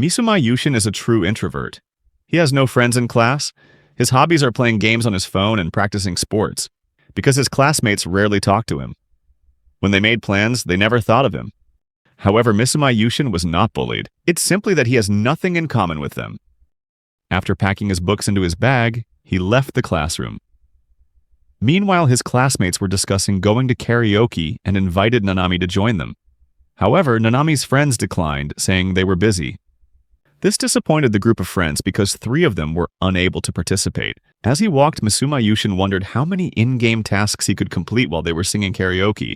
Misuma Yushin is a true introvert. He has no friends in class. His hobbies are playing games on his phone and practicing sports, because his classmates rarely talk to him. When they made plans, they never thought of him. However, Misuma Yushin was not bullied. It's simply that he has nothing in common with them. After packing his books into his bag, he left the classroom. Meanwhile, his classmates were discussing going to karaoke and invited Nanami to join them. However, Nanami's friends declined, saying they were busy. This disappointed the group of friends because 3 of them were unable to participate. As he walked, Misuma Yushin wondered how many in-game tasks he could complete while they were singing karaoke.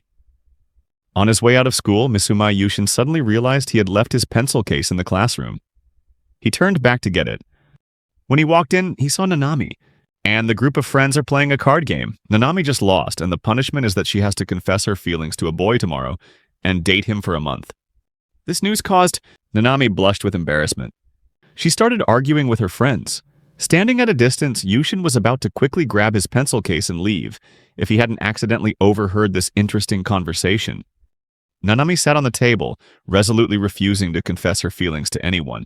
On his way out of school, Misuma Yushin suddenly realized he had left his pencil case in the classroom. He turned back to get it. When he walked in, he saw Nanami, and the group of friends are playing a card game. Nanami just lost, and the punishment is that she has to confess her feelings to a boy tomorrow and date him for a month. This news caused Nanami blushed with embarrassment. She started arguing with her friends. Standing at a distance, Yushin was about to quickly grab his pencil case and leave if he hadn't accidentally overheard this interesting conversation. Nanami sat on the table, resolutely refusing to confess her feelings to anyone.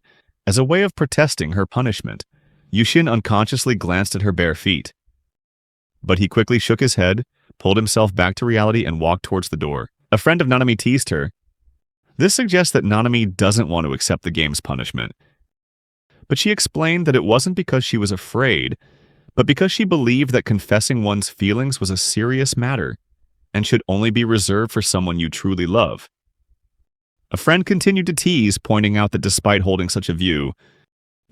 As a way of protesting her punishment, Yushin unconsciously glanced at her bare feet. But he quickly shook his head, pulled himself back to reality, and walked towards the door. A friend of Nanami teased her. This suggests that Nanami doesn't want to accept the game's punishment. But she explained that it wasn't because she was afraid, but because she believed that confessing one's feelings was a serious matter and should only be reserved for someone you truly love. A friend continued to tease, pointing out that despite holding such a view,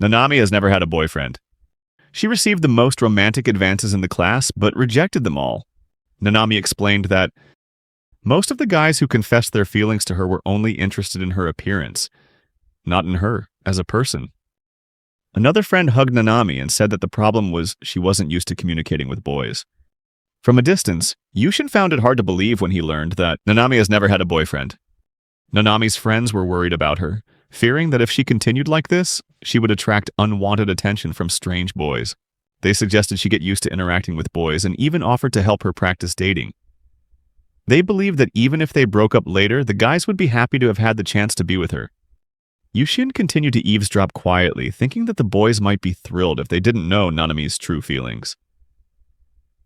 Nanami has never had a boyfriend. She received the most romantic advances in the class, but rejected them all. Nanami explained that most of the guys who confessed their feelings to her were only interested in her appearance, not in her as a person. Another friend hugged Nanami and said that the problem was she wasn't used to communicating with boys. From a distance, Yushin found it hard to believe when he learned that Nanami has never had a boyfriend. Nanami's friends were worried about her, fearing that if she continued like this, she would attract unwanted attention from strange boys. They suggested she get used to interacting with boys and even offered to help her practice dating. They believed that even if they broke up later, the guys would be happy to have had the chance to be with her. Yushin continued to eavesdrop quietly, thinking that the boys might be thrilled if they didn't know Nanami's true feelings.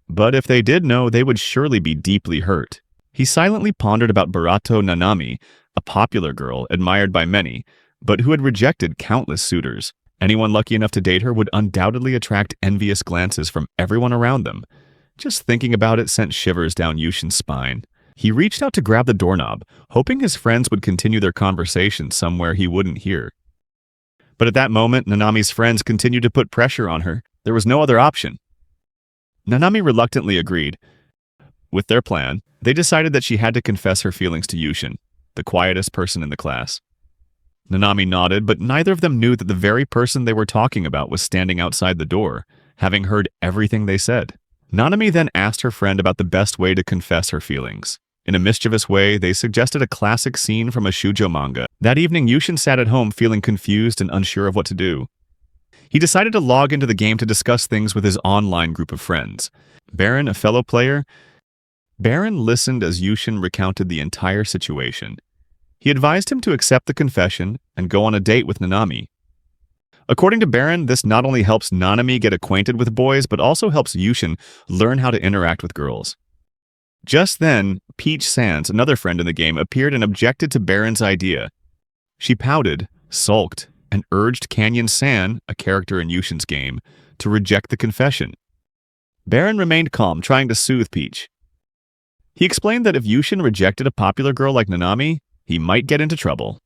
But if they did know, they would surely be deeply hurt. He silently pondered about Barato Nanami, a popular girl admired by many, but who had rejected countless suitors. Anyone lucky enough to date her would undoubtedly attract envious glances from everyone around them. Just thinking about it sent shivers down Yushin's spine. He reached out to grab the doorknob, hoping his friends would continue their conversation somewhere he wouldn't hear. But at that moment, Nanami's friends continued to put pressure on her. There was no other option. Nanami reluctantly agreed. With their plan, they decided that she had to confess her feelings to Yushin, the quietest person in the class. Nanami nodded, but neither of them knew that the very person they were talking about was standing outside the door, having heard everything they said. Nanami then asked her friend about the best way to confess her feelings. In a mischievous way, they suggested a classic scene from a shoujo manga. That evening, Yushin sat at home feeling confused and unsure of what to do. He decided to log into the game to discuss things with his online group of friends. Baron, a fellow player, Baron listened as Yushin recounted the entire situation. He advised him to accept the confession and go on a date with Nanami. According to Baron, this not only helps Nanami get acquainted with boys, but also helps Yushin learn how to interact with girls. Just then, Peach Sans, another friend in the game, appeared and objected to Baron's idea. She pouted, sulked, and urged Canyon-san, a character in Yushin's game, to reject the confession. Baron remained calm, trying to soothe Peach. He explained that if Yushin rejected a popular girl like Nanami, he might get into trouble,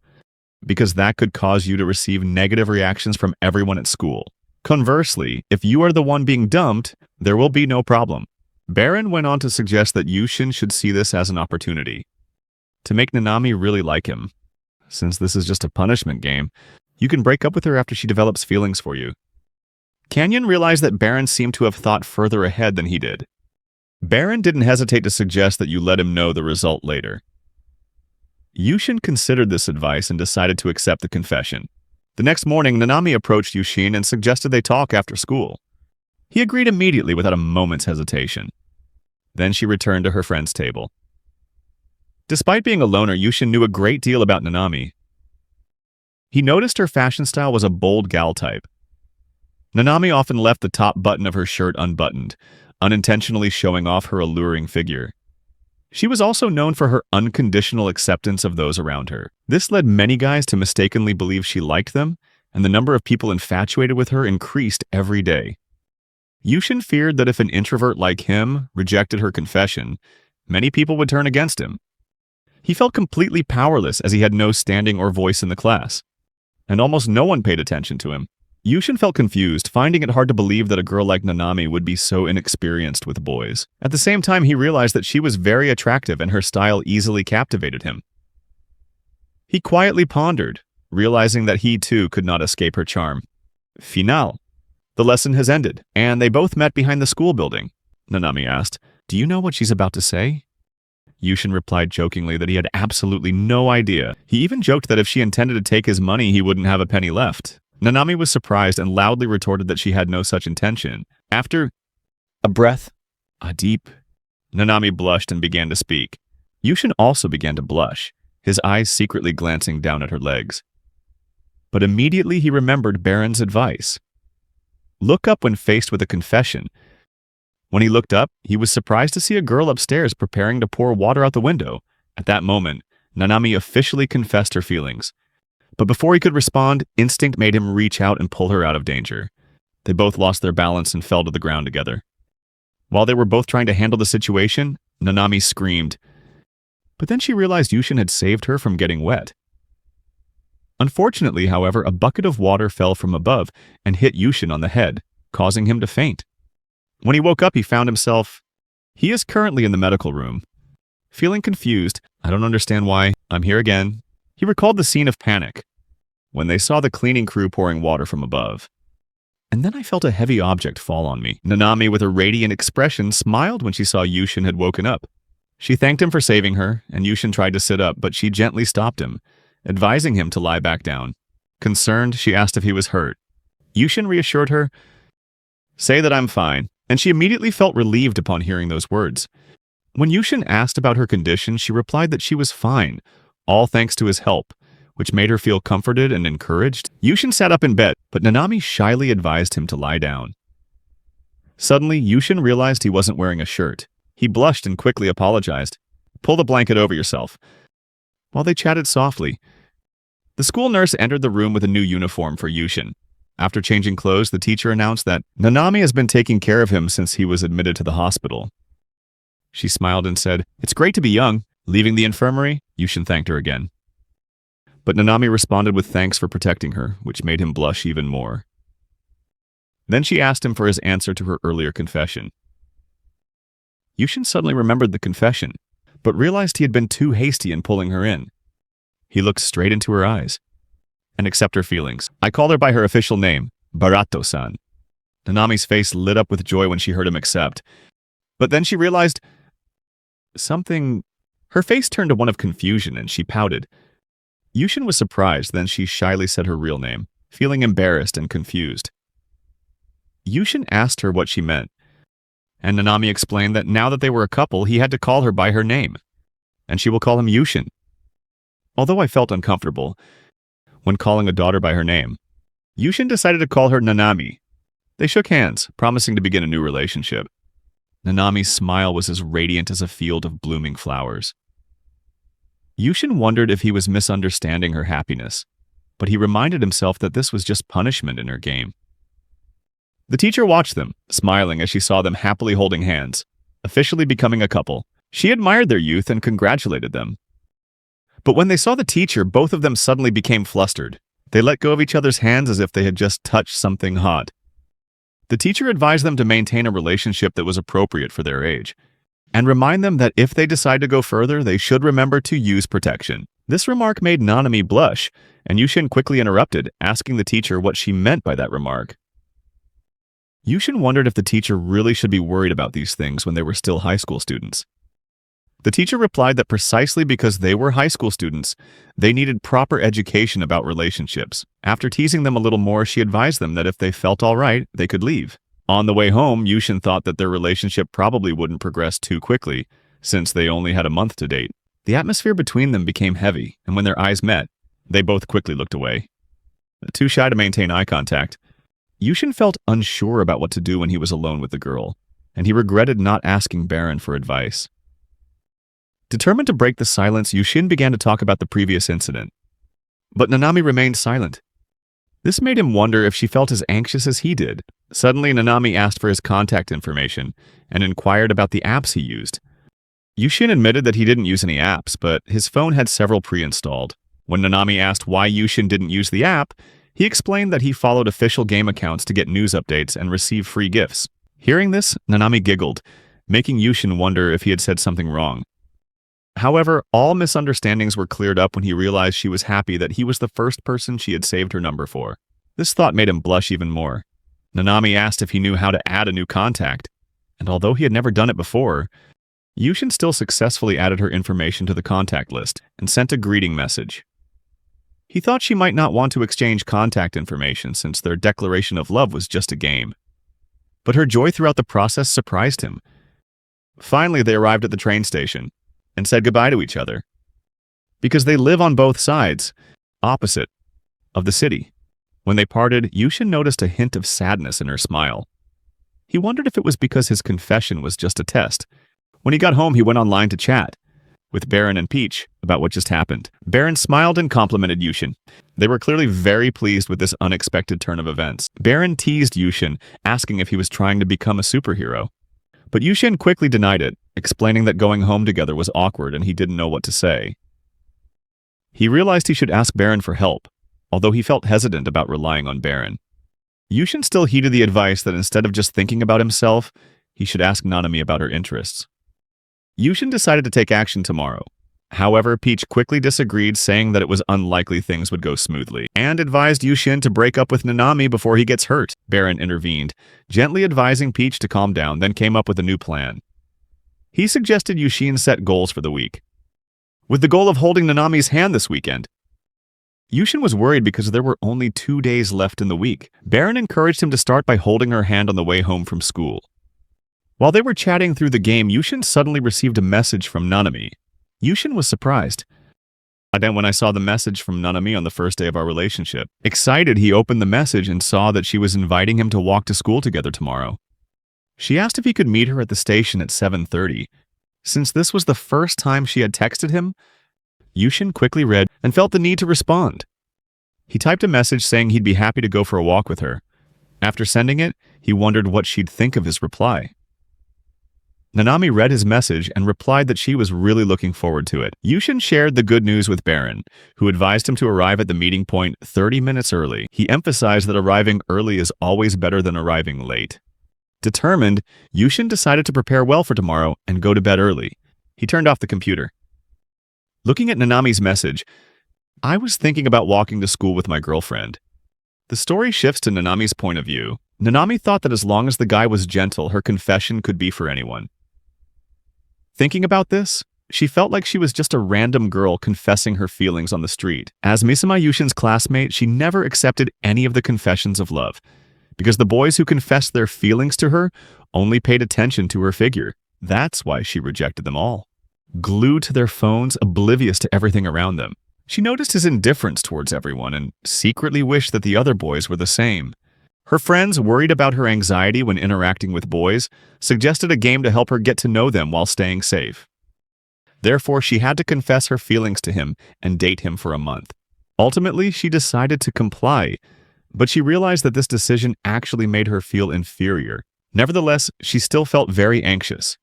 because that could cause you to receive negative reactions from everyone at school. Conversely, if you are the one being dumped, there will be no problem. Baron went on to suggest that Yushin should see this as an opportunity to make Nanami really like him. Since this is just a punishment game, you can break up with her after she develops feelings for you. Canyon realized that Baron seemed to have thought further ahead than he did. Baron didn't hesitate to suggest that you let him know the result later. Yushin considered this advice and decided to accept the confession. The next morning, Nanami approached Yushin and suggested they talk after school. He agreed immediately without a moment's hesitation. Then she returned to her friend's table. Despite being a loner, Yushin knew a great deal about Nanami. He noticed her fashion style was a bold gal type. Nanami often left the top button of her shirt unbuttoned, unintentionally showing off her alluring figure. She was also known for her unconditional acceptance of those around her. This led many guys to mistakenly believe she liked them, and the number of people infatuated with her increased every day. Yushin feared that if an introvert like him rejected her confession, many people would turn against him. He felt completely powerless as he had no standing or voice in the class, and almost no one paid attention to him. Yushin felt confused, finding it hard to believe that a girl like Nanami would be so inexperienced with boys. At the same time, he realized that she was very attractive and her style easily captivated him. He quietly pondered, realizing that he too could not escape her charm. Final. The lesson has ended, and they both met behind the school building. Nanami asked, "Do you know what she's about to say?" Yushin replied jokingly that he had absolutely no idea. He even joked that if she intended to take his money, he wouldn't have a penny left. Nanami was surprised and loudly retorted that she had no such intention. After a breath, a deep, Nanami blushed and began to speak. Yushin also began to blush, his eyes secretly glancing down at her legs. But immediately he remembered Baron's advice. Look up when faced with a confession. When he looked up, he was surprised to see a girl upstairs preparing to pour water out the window. At that moment, Nanami officially confessed her feelings. But before he could respond, instinct made him reach out and pull her out of danger. They both lost their balance and fell to the ground together. While they were both trying to handle the situation, Nanami screamed. But then she realized Yushin had saved her from getting wet. Unfortunately, however, a bucket of water fell from above and hit Yushin on the head, causing him to faint. When he woke up, he found himself. He is currently in the medical room. Feeling confused, I don't understand why, I'm here again. He recalled the scene of panic, when they saw the cleaning crew pouring water from above. And then I felt a heavy object fall on me. Nanami, with a radiant expression, smiled when she saw Yushin had woken up. She thanked him for saving her, and Yushin tried to sit up, but she gently stopped him, advising him to lie back down. Concerned, she asked if he was hurt. Yushin reassured her, "Say that I'm fine," and she immediately felt relieved upon hearing those words. When Yushin asked about her condition, she replied that she was fine, all thanks to his help, which made her feel comforted and encouraged. Yushin sat up in bed, but Nanami shyly advised him to lie down. Suddenly, Yushin realized he wasn't wearing a shirt. He blushed and quickly apologized. "Pull the blanket over yourself." While they chatted softly, the school nurse entered the room with a new uniform for Yushin. After changing clothes, the teacher announced that Nanami has been taking care of him since he was admitted to the hospital. She smiled and said, "It's great to be young." Leaving the infirmary, Yushin thanked her again. But Nanami responded with thanks for protecting her, which made him blush even more. Then she asked him for his answer to her earlier confession. Yushin suddenly remembered the confession, but realized he had been too hasty in pulling her in. He looked straight into her eyes. "And accept her feelings. I called her by her official name, Barato-san." Nanami's face lit up with joy when she heard him accept. But then she realized something. Her face turned to one of confusion and she pouted. Yushin was surprised, then she shyly said her real name, feeling embarrassed and confused. Yushin asked her what she meant, and Nanami explained that now that they were a couple, he had to call her by her name, and she will call him Yushin. Although I felt uncomfortable when calling a daughter by her name, Yushin decided to call her Nanami. They shook hands, promising to begin a new relationship. Nanami's smile was as radiant as a field of blooming flowers. Yushin wondered if he was misunderstanding her happiness, but he reminded himself that this was just punishment in her game. The teacher watched them, smiling as she saw them happily holding hands, officially becoming a couple. She admired their youth and congratulated them. But when they saw the teacher, both of them suddenly became flustered. They let go of each other's hands as if they had just touched something hot. The teacher advised them to maintain a relationship that was appropriate for their age, and remind them that if they decide to go further, they should remember to use protection. This remark made Nanami blush, and Yushin quickly interrupted, asking the teacher what she meant by that remark. Yushin wondered if the teacher really should be worried about these things when they were still high school students. The teacher replied that precisely because they were high school students, they needed proper education about relationships. After teasing them a little more, she advised them that if they felt all right, they could leave. On the way home, Yushin thought that their relationship probably wouldn't progress too quickly, since they only had a month to date. The atmosphere between them became heavy, and when their eyes met, they both quickly looked away. too shy to maintain eye contact. Yushin felt unsure about what to do when he was alone with the girl, and he regretted not asking Baron for advice. Determined to break the silence, Yushin began to talk about the previous incident. But Nanami remained silent. This made him wonder if she felt as anxious as he did. Suddenly, Nanami asked for his contact information and inquired about the apps he used. Yushin admitted that he didn't use any apps, but his phone had several pre-installed. When Nanami asked why Yushin didn't use the app, he explained that he followed official game accounts to get news updates and receive free gifts. Hearing this, Nanami giggled, making Yushin wonder if he had said something wrong. However, all misunderstandings were cleared up when he realized she was happy that he was the first person she had saved her number for. This thought made him blush even more. Nanami asked if he knew how to add a new contact, and although he had never done it before, Yushin still successfully added her information to the contact list and sent a greeting message. He thought she might not want to exchange contact information since their declaration of love was just a game. But her joy throughout the process surprised him. Finally, they arrived at the train station and said goodbye to each other. Because they live on both sides, opposite, of the city. When they parted, Yushin noticed a hint of sadness in her smile. He wondered if it was because his confession was just a test. When he got home, he went online to chat with Baron and Peach about what just happened. Baron smiled and complimented Yushin. They were clearly very pleased with this unexpected turn of events. Baron teased Yushin, asking if he was trying to become a superhero. But Yushin quickly denied it, explaining that going home together was awkward and he didn't know what to say. He realized he should ask Baron for help, although he felt hesitant about relying on Baron. Yushin still heeded the advice that instead of just thinking about himself, he should ask Nanami about her interests. Yushin decided to take action tomorrow. However, Peach quickly disagreed, saying that it was unlikely things would go smoothly, and advised Yushin to break up with Nanami before he gets hurt. Baron intervened, gently advising Peach to calm down, then came up with a new plan. He suggested Yushin set goals for the week, with the goal of holding Nanami's hand this weekend. Yushin was worried because there were only 2 days left in the week. Baron encouraged him to start by holding her hand on the way home from school. While they were chatting through the game, Yushin suddenly received a message from Nanami. Yushin was surprised when I saw the message from Nanami on the first day of our relationship. Excited, he opened the message and saw that she was inviting him to walk to school together tomorrow. She asked if he could meet her at the station at 7:30. Since this was the first time she had texted him, Yushin quickly read and felt the need to respond. He typed a message saying he'd be happy to go for a walk with her. After sending it, he wondered what she'd think of his reply. Nanami read his message and replied that she was really looking forward to it. Yushin shared the good news with Baron, who advised him to arrive at the meeting point 30 minutes early. He emphasized that arriving early is always better than arriving late. Determined, Yushin decided to prepare well for tomorrow and go to bed early. He turned off the computer. Looking at Nanami's message, I was thinking about walking to school with my girlfriend. The story shifts to Nanami's point of view. Nanami thought that as long as the guy was gentle, her confession could be for anyone. Thinking about this, she felt like she was just a random girl confessing her feelings on the street. As Misuma Yushin's classmate, she never accepted any of the confessions of love, because the boys who confessed their feelings to her only paid attention to her figure. That's why she rejected them all. Glued to their phones, oblivious to everything around them. She noticed his indifference towards everyone and secretly wished that the other boys were the same. Her friends, worried about her anxiety when interacting with boys, suggested a game to help her get to know them while staying safe. Therefore, she had to confess her feelings to him and date him for a month. Ultimately, she decided to comply, but she realized that this decision actually made her feel inferior. Nevertheless, she still felt very anxious.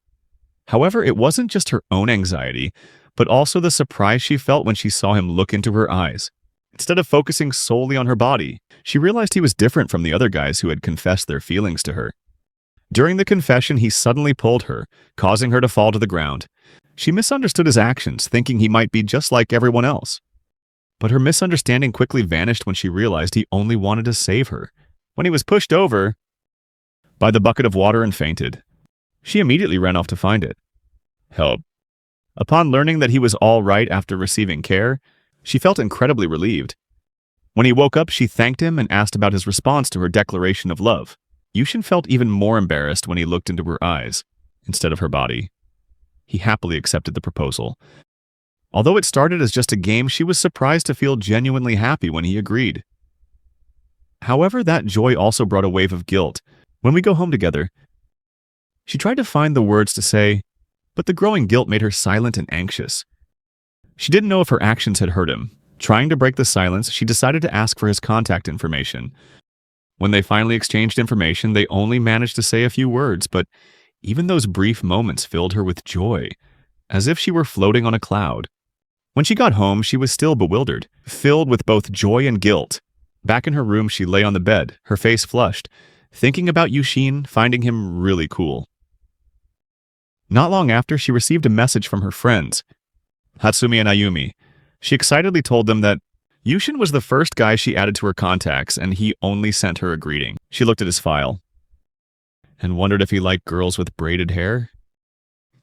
However, it wasn't just her own anxiety, but also the surprise she felt when she saw him look into her eyes. Instead of focusing solely on her body, she realized he was different from the other guys who had confessed their feelings to her. During the confession, he suddenly pulled her, causing her to fall to the ground. She misunderstood his actions, thinking he might be just like everyone else. But her misunderstanding quickly vanished when she realized he only wanted to save her. When he was pushed over by the bucket of water and fainted, she immediately ran off to find it. Help. Upon learning that he was all right after receiving care, she felt incredibly relieved. When he woke up, she thanked him and asked about his response to her declaration of love. Yushin felt even more embarrassed when he looked into her eyes, instead of her body. He happily accepted the proposal. Although it started as just a game, she was surprised to feel genuinely happy when he agreed. However, that joy also brought a wave of guilt. When we go home together, she tried to find the words to say, but the growing guilt made her silent and anxious. She didn't know if her actions had hurt him. Trying to break the silence, she decided to ask for his contact information. When they finally exchanged information, they only managed to say a few words, but even those brief moments filled her with joy, as if she were floating on a cloud. When she got home, she was still bewildered, filled with both joy and guilt. Back in her room, she lay on the bed, her face flushed, thinking about Yushin, finding him really cool. Not long after, she received a message from her friends, Hatsumi and Ayumi. She excitedly told them that Yushin was the first guy she added to her contacts, and he only sent her a greeting. She looked at his file and wondered if he liked girls with braided hair.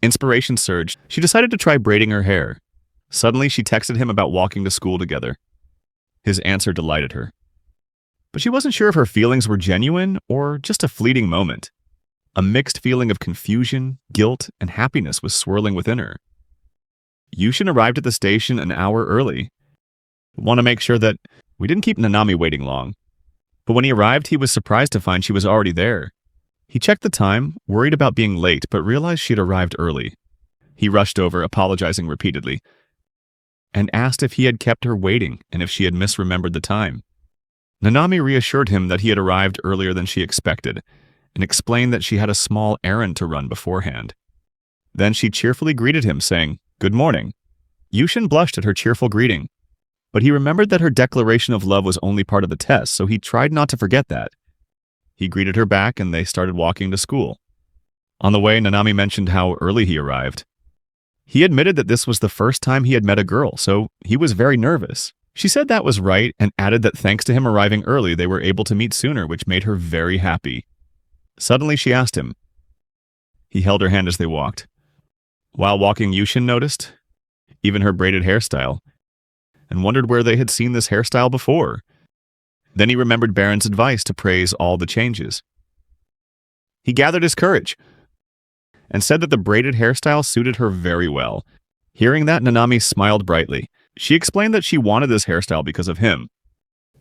Inspiration surged. She decided to try braiding her hair. Suddenly, she texted him about walking to school together. His answer delighted her. But she wasn't sure if her feelings were genuine or just a fleeting moment. A mixed feeling of confusion, guilt, and happiness was swirling within her. Yushin arrived at the station an hour early. Want to make sure that we didn't keep Nanami waiting long. But when he arrived, he was surprised to find she was already there. He checked the time, worried about being late, but realized she'd arrived early. He rushed over, apologizing repeatedly, and asked if he had kept her waiting and if she had misremembered the time. Nanami reassured him that he had arrived earlier than she expected, and explained that she had a small errand to run beforehand. Then she cheerfully greeted him, saying, "Good morning." Yushin blushed at her cheerful greeting, but he remembered that her declaration of love was only part of the test, so he tried not to forget that. He greeted her back, and they started walking to school. On the way, Nanami mentioned how early he arrived. He admitted that this was the first time he had met a girl, so he was very nervous. She said that was right and added that thanks to him arriving early, they were able to meet sooner, which made her very happy. Suddenly, she asked him. He held her hand as they walked. While walking, Yushin noticed even her braided hairstyle and wondered where they had seen this hairstyle before. Then he remembered Baron's advice to praise all the changes. He gathered his courage and said that the braided hairstyle suited her very well. Hearing that, Nanami smiled brightly. She explained that she wanted this hairstyle because of him.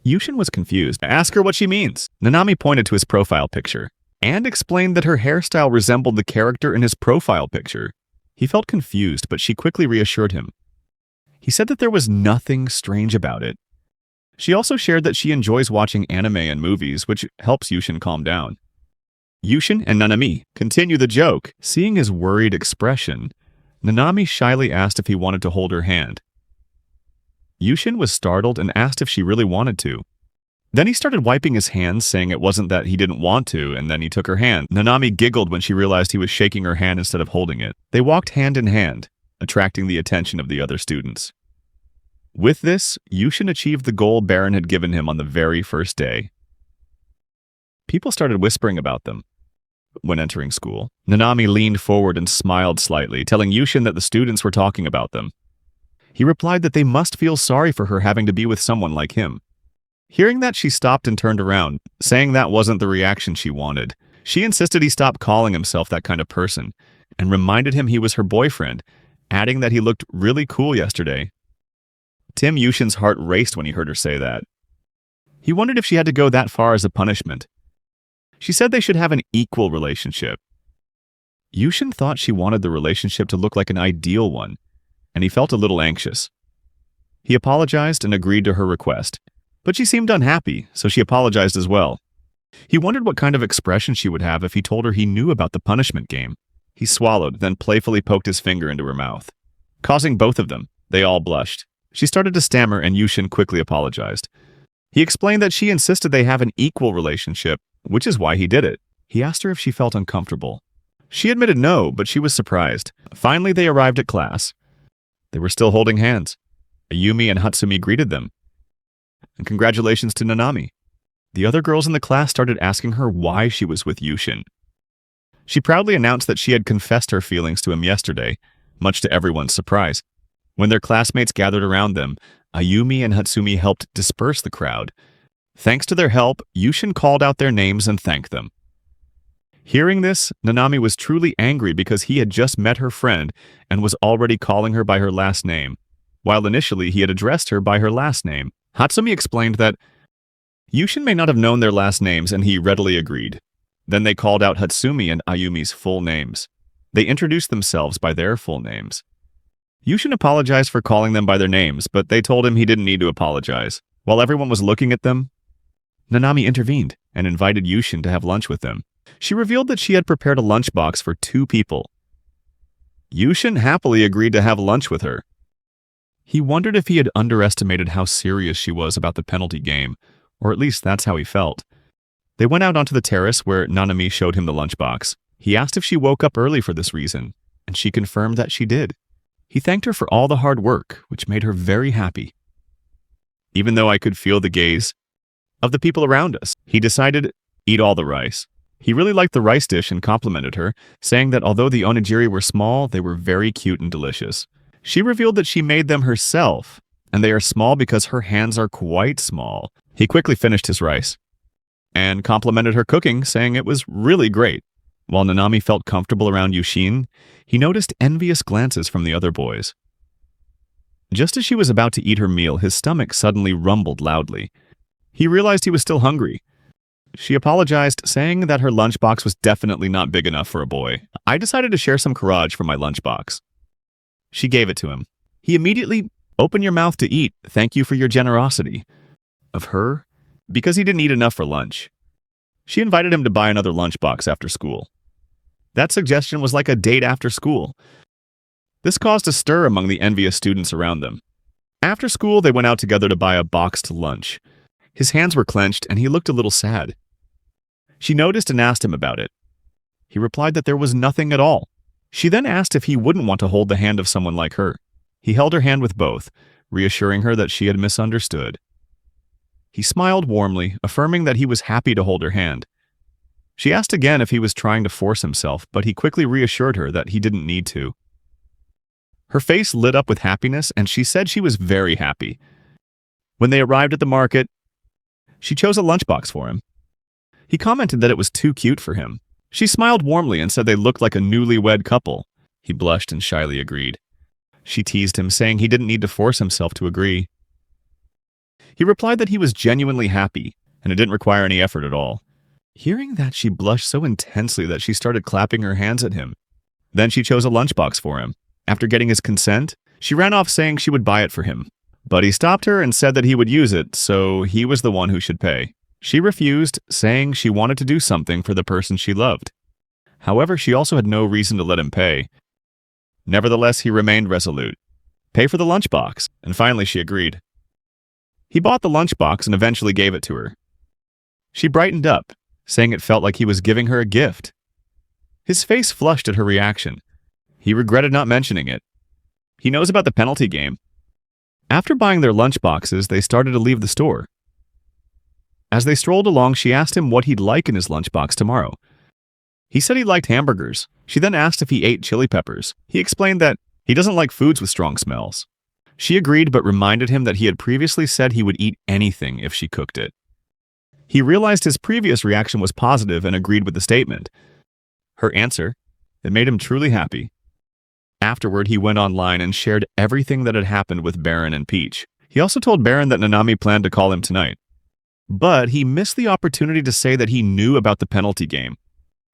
Yushin was confused. Ask her what she means. Nanami pointed to his profile picture and explained that her hairstyle resembled the character in his profile picture. He felt confused, but she quickly reassured him. He said that there was nothing strange about it. She also shared that she enjoys watching anime and movies, which helps Yushin calm down. Yushin and Nanami continue the joke. Seeing his worried expression, Nanami shyly asked if he wanted to hold her hand. Yushin was startled and asked if she really wanted to. Then he started wiping his hands, saying it wasn't that he didn't want to, and then he took her hand. Nanami giggled when she realized he was shaking her hand instead of holding it. They walked hand in hand, attracting the attention of the other students. With this, Yushin achieved the goal Baron had given him on the very first day. People started whispering about them. When entering school, Nanami leaned forward and smiled slightly, telling Yushin that the students were talking about them. He replied that they must feel sorry for her having to be with someone like him. Hearing that, she stopped and turned around, saying that wasn't the reaction she wanted. She insisted he stop calling himself that kind of person, and reminded him he was her boyfriend, adding that he looked really cool yesterday. Yushin's heart raced when he heard her say that. He wondered if she had to go that far as a punishment. She said they should have an equal relationship. Yushin thought she wanted the relationship to look like an ideal one, and he felt a little anxious. He apologized and agreed to her request, but she seemed unhappy, so she apologized as well. He wondered what kind of expression she would have if he told her he knew about the punishment game. He swallowed, then playfully poked his finger into her mouth, causing both of them. They all blushed. She started to stammer, and Yushin quickly apologized. He explained that she insisted they have an equal relationship, which is why he did it. He asked her if she felt uncomfortable. She admitted no, but she was surprised. Finally, they arrived at class. They were still holding hands. Ayumi and Hatsumi greeted them. And congratulations to Nanami. The other girls in the class started asking her why she was with Yushin. She proudly announced that she had confessed her feelings to him yesterday, much to everyone's surprise. When their classmates gathered around them, Ayumi and Hatsumi helped disperse the crowd. Thanks to their help, Yushin called out their names and thanked them. Hearing this, Nanami was truly angry because he had just met her friend and was already calling her by her last name, while initially he had addressed her by her last name. Hatsumi explained that Yushin may not have known their last names, and he readily agreed. Then they called out Hatsumi and Ayumi's full names. They introduced themselves by their full names. Yushin apologized for calling them by their names, but they told him he didn't need to apologize. While everyone was looking at them, Nanami intervened and invited Yushin to have lunch with them. She revealed that she had prepared a lunchbox for 2 people. Yushin happily agreed to have lunch with her. He wondered if he had underestimated how serious she was about the penalty game, or at least that's how he felt. They went out onto the terrace where Nanami showed him the lunchbox. He asked if she woke up early for this reason, and she confirmed that she did. He thanked her for all the hard work, which made her very happy. Even though I could feel the gaze of the people around us, he decided, eat all the rice. He really liked the rice dish and complimented her, saying that although the onigiri were small, they were very cute and delicious. She revealed that she made them herself, and they are small because her hands are quite small. He quickly finished his rice and complimented her cooking, saying it was really great. While Nanami felt comfortable around Yushin, he noticed envious glances from the other boys. Just as she was about to eat her meal, his stomach suddenly rumbled loudly. He realized he was still hungry. She apologized, saying that her lunchbox was definitely not big enough for a boy. I decided to share some courage from my lunchbox. She gave it to him. He immediately, open your mouth to eat, thank you for your generosity. Of her? Because he didn't eat enough for lunch. She invited him to buy another lunchbox after school. That suggestion was like a date after school. This caused a stir among the envious students around them. After school, they went out together to buy a boxed lunch. His hands were clenched, and he looked a little sad. She noticed and asked him about it. He replied that there was nothing at all. She then asked if he wouldn't want to hold the hand of someone like her. He held her hand with both, reassuring her that she had misunderstood. He smiled warmly, affirming that he was happy to hold her hand. She asked again if he was trying to force himself, but he quickly reassured her that he didn't need to. Her face lit up with happiness, and she said she was very happy. When they arrived at the market, she chose a lunchbox for him. He commented that it was too cute for him. She smiled warmly and said they looked like a newlywed couple. He blushed and shyly agreed. She teased him, saying he didn't need to force himself to agree. He replied that he was genuinely happy, and it didn't require any effort at all. Hearing that, she blushed so intensely that she started clapping her hands at him. Then she chose a lunchbox for him. After getting his consent, she ran off saying she would buy it for him. But he stopped her and said that he would use it, so he was the one who should pay. She refused, saying she wanted to do something for the person she loved. However, she also had no reason to let him pay. Nevertheless, he remained resolute. Pay for the lunchbox, and finally she agreed. He bought the lunchbox and eventually gave it to her. She brightened up, saying it felt like he was giving her a gift. His face flushed at her reaction. He regretted not mentioning it. He knows about the penalty game. After buying their lunchboxes, they started to leave the store. As they strolled along, she asked him what he'd like in his lunchbox tomorrow. He said he liked hamburgers. She then asked if he ate chili peppers. He explained that he doesn't like foods with strong smells. She agreed but reminded him that he had previously said he would eat anything if she cooked it. He realized his previous reaction was positive and agreed with the statement. Her answer, it made him truly happy. Afterward, he went online and shared everything that had happened with Baron and Peach. He also told Baron that Nanami planned to call him tonight. But he missed the opportunity to say that he knew about the penalty game.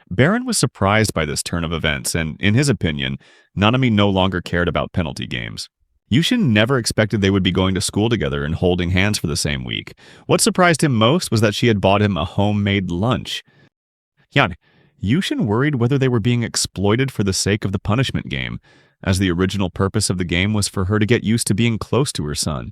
Baron was surprised by this turn of events, and in his opinion, Nanami no longer cared about penalty games. Yushin never expected they would be going to school together and holding hands for the same week. What surprised him most was that she had bought him a homemade lunch. Yushin worried whether they were being exploited for the sake of the punishment game, as the original purpose of the game was for her to get used to being close to her son.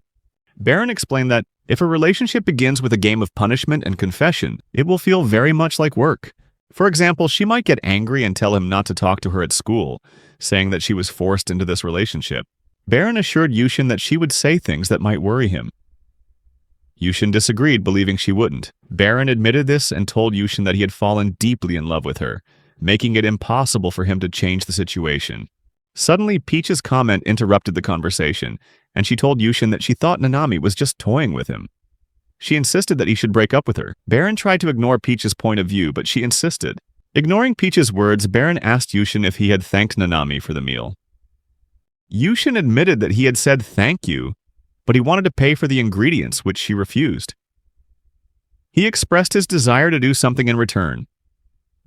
Baron explained that if a relationship begins with a game of punishment and confession, it will feel very much like work. For example, she might get angry and tell him not to talk to her at school, saying that she was forced into this relationship. Baron assured Yushin that she would say things that might worry him. Yushin disagreed, believing she wouldn't. Baron admitted this and told Yushin that he had fallen deeply in love with her, making it impossible for him to change the situation. Suddenly, Peach's comment interrupted the conversation, and she told Yushin that she thought Nanami was just toying with him. She insisted that he should break up with her. Baron tried to ignore Peach's point of view, but she insisted. Ignoring Peach's words, Baron asked Yushin if he had thanked Nanami for the meal. Yushin admitted that he had said thank you, but he wanted to pay for the ingredients, which she refused. He expressed his desire to do something in return.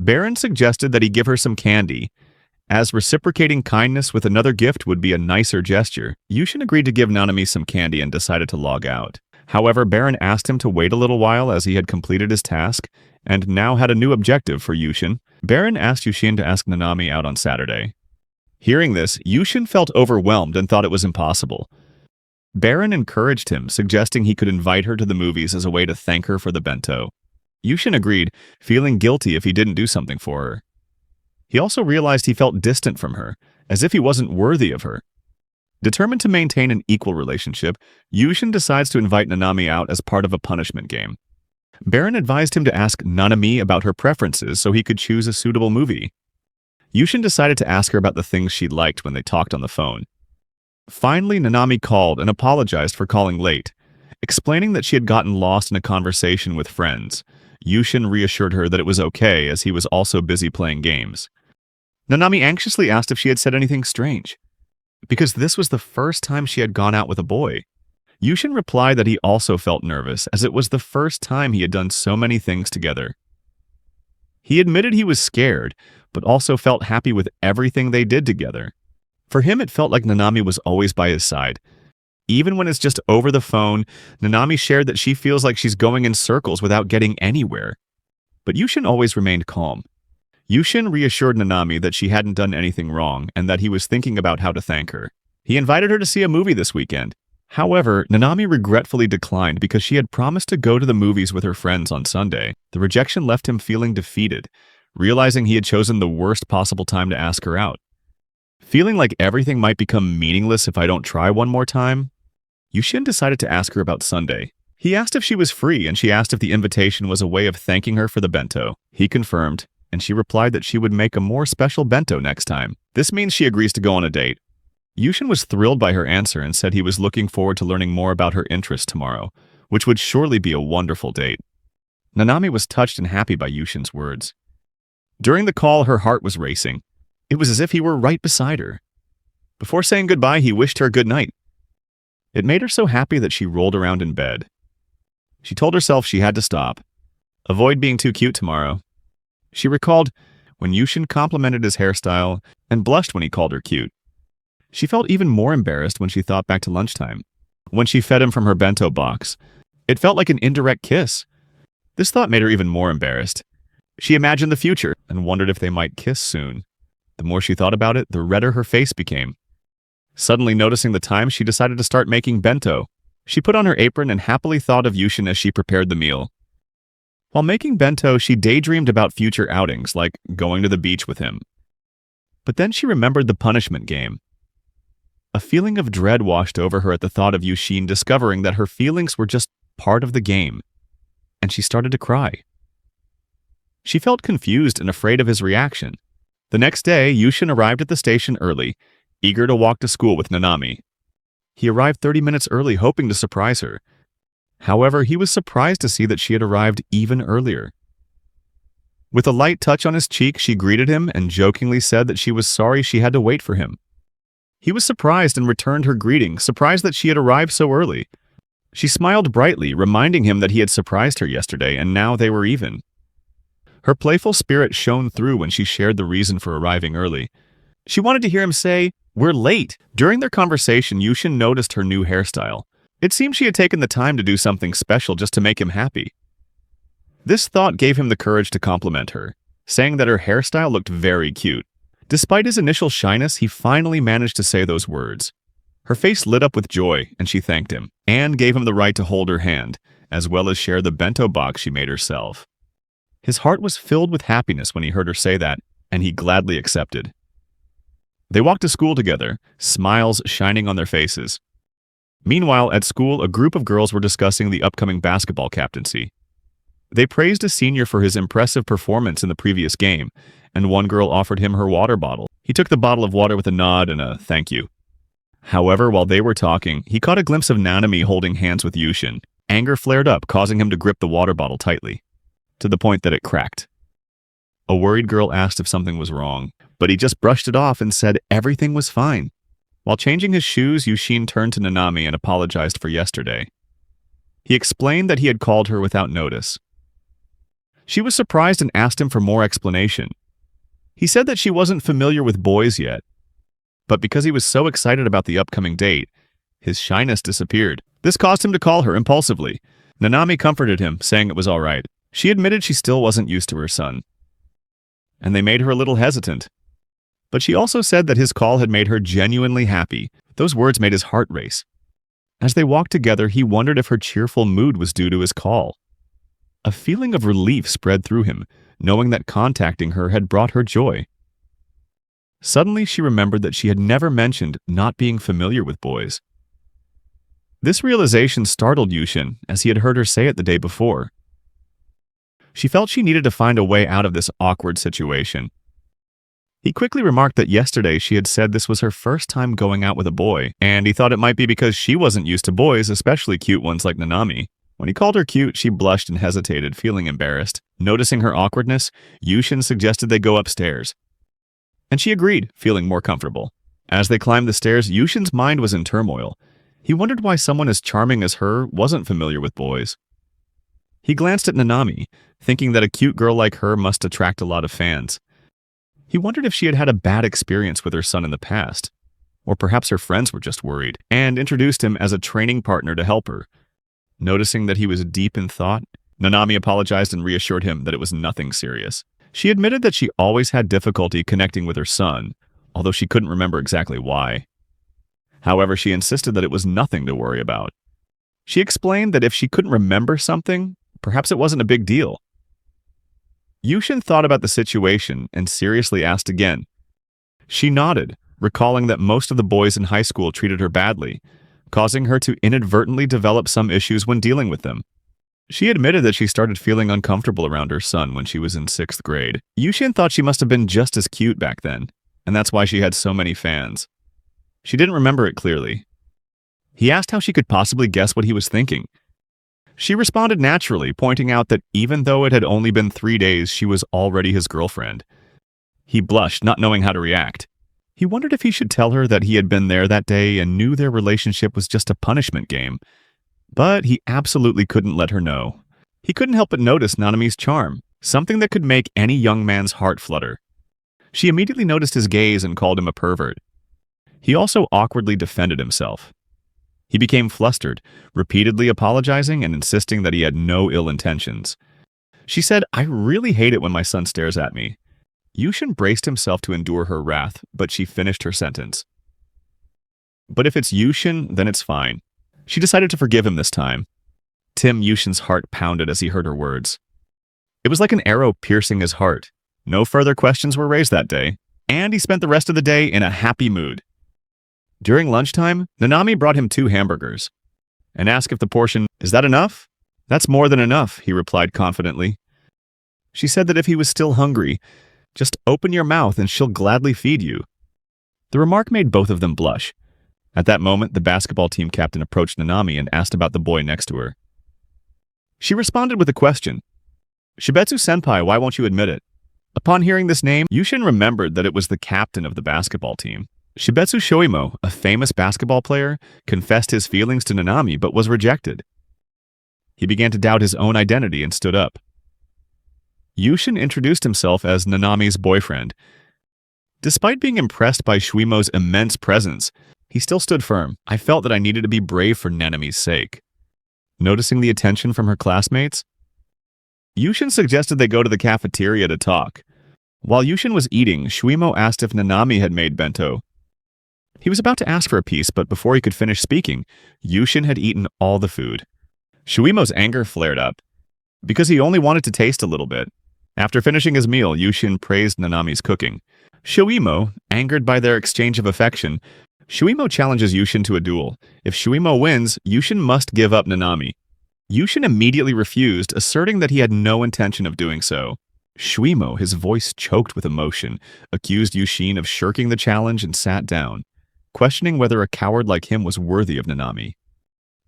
Baron suggested that he give her some candy, as reciprocating kindness with another gift would be a nicer gesture. Yushin agreed to give Nanami some candy and decided to log out. However, Baron asked him to wait a little while as he had completed his task and now had a new objective for Yushin. Baron asked Yushin to ask Nanami out on Saturday. Hearing this, Yushin felt overwhelmed and thought it was impossible. Baron encouraged him, suggesting he could invite her to the movies as a way to thank her for the bento. Yushin agreed, feeling guilty if he didn't do something for her. He also realized he felt distant from her, as if he wasn't worthy of her. Determined to maintain an equal relationship, Yushin decides to invite Nanami out as part of a punishment game. Baron advised him to ask Nanami about her preferences so he could choose a suitable movie. Yushin decided to ask her about the things she liked when they talked on the phone. Finally, Nanami called and apologized for calling late, explaining that she had gotten lost in a conversation with friends. Yushin reassured her that it was okay as he was also busy playing games. Nanami anxiously asked if she had said anything strange, because this was the first time she had gone out with a boy. Yushin replied that he also felt nervous as it was the first time he had done so many things together. He admitted he was scared, but also felt happy with everything they did together. For him, it felt like Nanami was always by his side. Even when it's just over the phone, Nanami shared that she feels like she's going in circles without getting anywhere. But Yushin always remained calm. Yushin reassured Nanami that she hadn't done anything wrong and that he was thinking about how to thank her. He invited her to see a movie this weekend. However, Nanami regretfully declined because she had promised to go to the movies with her friends on Sunday. The rejection left him feeling defeated, realizing he had chosen the worst possible time to ask her out. Feeling like everything might become meaningless if I don't try one more time, Yushin decided to ask her about Sunday. He asked if she was free, and she asked if the invitation was a way of thanking her for the bento. He confirmed, and she replied that she would make a more special bento next time. This means she agrees to go on a date. Yushin was thrilled by her answer and said he was looking forward to learning more about her interests tomorrow, which would surely be a wonderful date. Nanami was touched and happy by Yushin's words. During the call, her heart was racing. It was as if he were right beside her. Before saying goodbye, he wished her good night. It made her so happy that she rolled around in bed. She told herself she had to stop. Avoid being too cute tomorrow. She recalled when Yushin complimented his hairstyle and blushed when he called her cute. She felt even more embarrassed when she thought back to lunchtime, when she fed him from her bento box. It felt like an indirect kiss. This thought made her even more embarrassed. She imagined the future and wondered if they might kiss soon. The more she thought about it, the redder her face became. Suddenly noticing the time, she decided to start making bento. She put on her apron and happily thought of Yushin as she prepared the meal. While making bento, she daydreamed about future outings, like going to the beach with him. But then she remembered the punishment game. A feeling of dread washed over her at the thought of Yushin discovering that her feelings were just part of the game, and she started to cry. She felt confused and afraid of his reaction. The next day, Yushin arrived at the station early, eager to walk to school with Nanami. He arrived 30 minutes early, hoping to surprise her. However, he was surprised to see that she had arrived even earlier. With a light touch on his cheek, she greeted him and jokingly said that she was sorry she had to wait for him. He was surprised and returned her greeting, surprised that she had arrived so early. She smiled brightly, reminding him that he had surprised her yesterday and now they were even. Her playful spirit shone through when she shared the reason for arriving early. She wanted to hear him say, "We're late." During their conversation, Yushin noticed her new hairstyle. It seemed she had taken the time to do something special just to make him happy. This thought gave him the courage to compliment her, saying that her hairstyle looked very cute. Despite his initial shyness, he finally managed to say those words. Her face lit up with joy, and she thanked him, and gave him the right to hold her hand, as well as share the bento box she made herself. His heart was filled with happiness when he heard her say that, and he gladly accepted. They walked to school together, smiles shining on their faces. Meanwhile, at school, a group of girls were discussing the upcoming basketball captaincy. They praised a senior for his impressive performance in the previous game, and one girl offered him her water bottle. He took the bottle of water with a nod and a thank you. However, while they were talking, he caught a glimpse of Nanami holding hands with Yushin. Anger flared up, causing him to grip the water bottle tightly, to the point that it cracked. A worried girl asked if something was wrong, but he just brushed it off and said everything was fine. While changing his shoes, Yushin turned to Nanami and apologized for yesterday. He explained that he had called her without notice. She was surprised and asked him for more explanation. He said that she wasn't familiar with boys yet, but because he was so excited about the upcoming date, his shyness disappeared. This caused him to call her impulsively. Nanami comforted him, saying it was all right. She admitted she still wasn't used to her son, and they made her a little hesitant. But she also said that his call had made her genuinely happy. Those words made his heart race. As they walked together, he wondered if her cheerful mood was due to his call. A feeling of relief spread through him, knowing that contacting her had brought her joy. Suddenly, she remembered that she had never mentioned not being familiar with boys. This realization startled Yushin, as he had heard her say it the day before. She felt she needed to find a way out of this awkward situation. He quickly remarked that yesterday she had said this was her first time going out with a boy, and he thought it might be because she wasn't used to boys, especially cute ones like Nanami. When he called her cute, she blushed and hesitated, feeling embarrassed. Noticing her awkwardness, Yushin suggested they go upstairs. And she agreed, feeling more comfortable. As they climbed the stairs, Yushin's mind was in turmoil. He wondered why someone as charming as her wasn't familiar with boys. He glanced at Nanami, thinking that a cute girl like her must attract a lot of fans. He wondered if she had had a bad experience with her son in the past, or perhaps her friends were just worried, and introduced him as a training partner to help her. Noticing that he was deep in thought, Nanami apologized and reassured him that it was nothing serious. She admitted that she always had difficulty connecting with her son, although she couldn't remember exactly why. However, she insisted that it was nothing to worry about. She explained that if she couldn't remember something, perhaps it wasn't a big deal. Yushin thought about the situation and seriously asked again. She nodded, recalling that most of the boys in high school treated her badly, causing her to inadvertently develop some issues when dealing with them. She admitted that she started feeling uncomfortable around her son when she was in 6th grade. Yushin thought she must have been just as cute back then, and that's why she had so many fans. She didn't remember it clearly. He asked how she could possibly guess what he was thinking. She responded naturally, pointing out that even though it had only been 3 days, she was already his girlfriend. He blushed, not knowing how to react. He wondered if he should tell her that he had been there that day and knew their relationship was just a punishment game. But he absolutely couldn't let her know. He couldn't help but notice Nanami's charm, something that could make any young man's heart flutter. She immediately noticed his gaze and called him a pervert. He also awkwardly defended himself. He became flustered, repeatedly apologizing and insisting that he had no ill intentions. She said, "I really hate it when my son stares at me." Yushin braced himself to endure her wrath, but she finished her sentence. But if it's Yushin, then it's fine. She decided to forgive him this time. Yushin's heart pounded as he heard her words. It was like an arrow piercing his heart. No further questions were raised that day, and he spent the rest of the day in a happy mood. During lunchtime, Nanami brought him 2 hamburgers and asked if the portion, "Is that enough?" "That's more than enough," he replied confidently. She said that if he was still hungry, just open your mouth and she'll gladly feed you. The remark made both of them blush. At that moment, the basketball team captain approached Nanami and asked about the boy next to her. She responded with a question. "Shibetsu-senpai, why won't you admit it?" Upon hearing this name, Yushin remembered that it was the captain of the basketball team. Shibetsu Shoimo, a famous basketball player, confessed his feelings to Nanami but was rejected. He began to doubt his own identity and stood up. Yushin introduced himself as Nanami's boyfriend. Despite being impressed by Shuimo's immense presence, he still stood firm. "I felt that I needed to be brave for Nanami's sake." Noticing the attention from her classmates, Yushin suggested they go to the cafeteria to talk. While Yushin was eating, Shuimo asked if Nanami had made bento. He was about to ask for a piece, but before he could finish speaking, Yushin had eaten all the food. Shuimo's anger flared up, because he only wanted to taste a little bit. After finishing his meal, Yushin praised Nanami's cooking. Shuimo, angered by their exchange of affection, Shuimo challenges Yushin to a duel. If Shuimo wins, Yushin must give up Nanami. Yushin immediately refused, asserting that he had no intention of doing so. Shuimo, his voice choked with emotion, accused Yushin of shirking the challenge and sat down, questioning whether a coward like him was worthy of Nanami.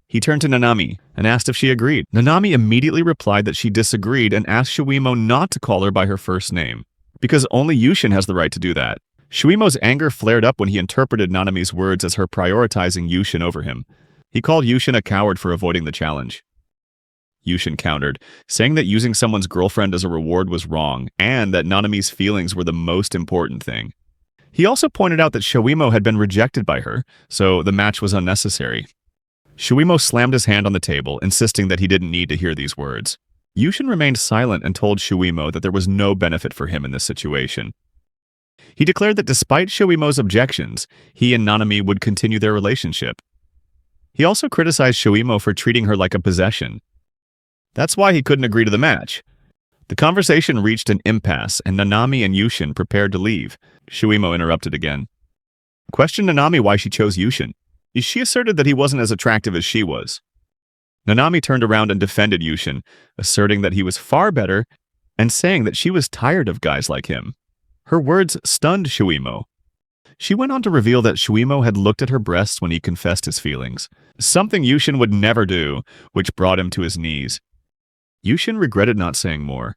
He turned to Nanami and asked if she agreed. Nanami immediately replied that she disagreed and asked Shuimo not to call her by her first name, because only Yushin has the right to do that. Shuimo's anger flared up when he interpreted Nanami's words as her prioritizing Yushin over him. He called Yushin a coward for avoiding the challenge. Yushin countered, saying that using someone's girlfriend as a reward was wrong and that Nanami's feelings were the most important thing. He also pointed out that Shuimo had been rejected by her, so the match was unnecessary. Shuimo slammed his hand on the table, insisting that he didn't need to hear these words. Yushin remained silent and told Shuimo that there was no benefit for him in this situation. He declared that despite Shuimo's objections, he and Nanami would continue their relationship. He also criticized Shuimo for treating her like a possession. That's why he couldn't agree to the match. The conversation reached an impasse, and Nanami and Yushin prepared to leave. Shuimo interrupted again. Questioned Nanami why she chose Yushin. She asserted that he wasn't as attractive as she was. Nanami turned around and defended Yushin, asserting that he was far better and saying that she was tired of guys like him. Her words stunned Shuimo. She went on to reveal that Shuimo had looked at her breasts when he confessed his feelings, something Yushin would never do, which brought him to his knees. Yushin regretted not saying more.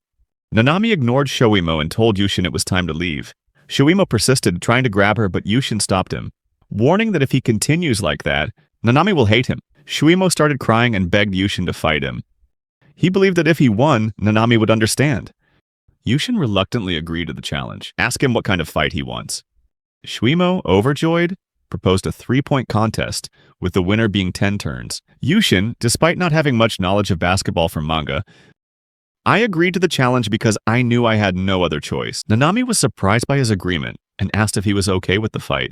Nanami ignored Shuimo and told Yushin it was time to leave. Shuimo persisted, trying to grab her, but Yushin stopped him, warning that if he continues like that, Nanami will hate him. Shuimo started crying and begged Yushin to fight him. He believed that if he won, Nanami would understand. Yushin reluctantly agreed to the challenge. Ask him what kind of fight he wants. Shuimo, overjoyed, proposed a 3-point contest, with the winner being 10 turns. Yushin, despite not having much knowledge of basketball from manga, I agreed to the challenge because I knew I had no other choice. Nanami was surprised by his agreement and asked if he was okay with the fight.